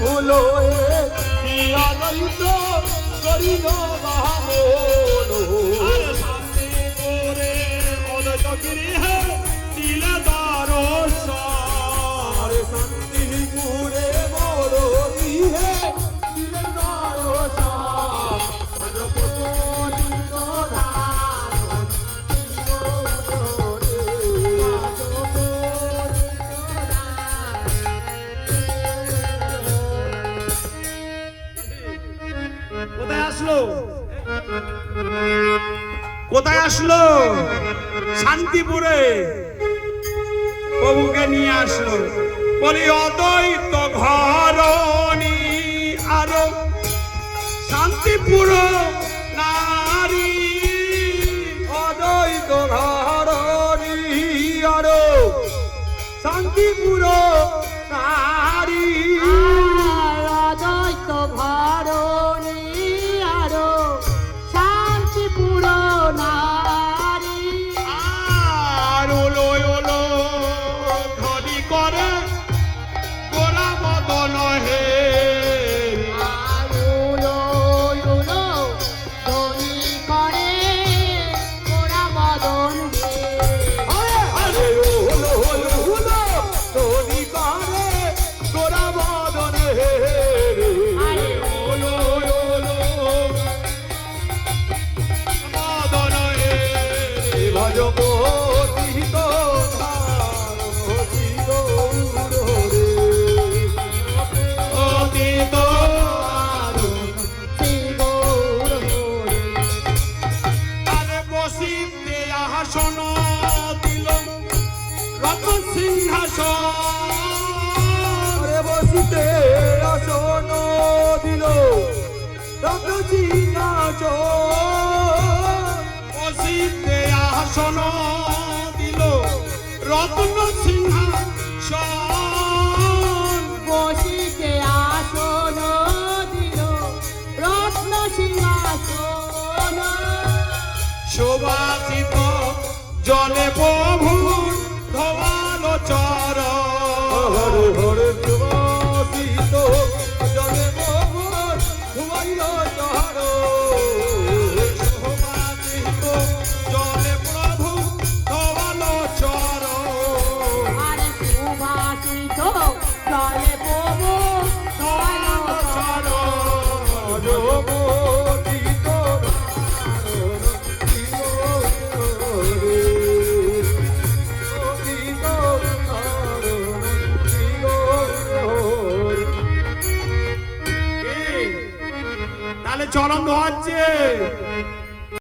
ভুলো কি আনন্দ করিল বামন শান্তি করে অদৈত গৃহে দিলে দর্শন শান্তি পুরে মোর গৃহে দিলে কোথায় আসলো? শান্তিপুরে প্রভুকে নিয়ে আসলো। বলি অদ্বৈত ঘরণী আরো শান্তিপুর নারী, অদ্বৈত ঘরণী আরো শান্তিপুর নারী, অদ্বৈত ঘরণী আরো শান্তিপুর নারী। আর ওলো ওলো ধরি করে গোরা মদন হে, আরুলো উলো ধনী করে গোরা মদন হে। আরে হলো হলো হলো তোরি করে গোরা বদন হে, আরে ওলো ওলো মদন হে। ভজ মোহিত অতীত শ্রী গৌর হরে। আরে বসিতে আসন দিল রত্ন সিংহাসন, বসিতে আসন দিল রত্ন সিংহাসন, বসিতে আসন দিল রত্ন সিংহাসন, বসিতে আসন দিল রত্ন সিংহাসন। সুবাসিত জলে প্রভুর ধোয়াল চরণ, হরে হরে সুবাসিত জলে মোহন ঘুমাইল চর, সুবাসিত জলে প্রভু ধোয়াল চরণ, আরে সুভাষিত জলে প্রভু ধোয়াল চরণ। জগতিত তাহলে চরণ ধোয়াচ্ছে।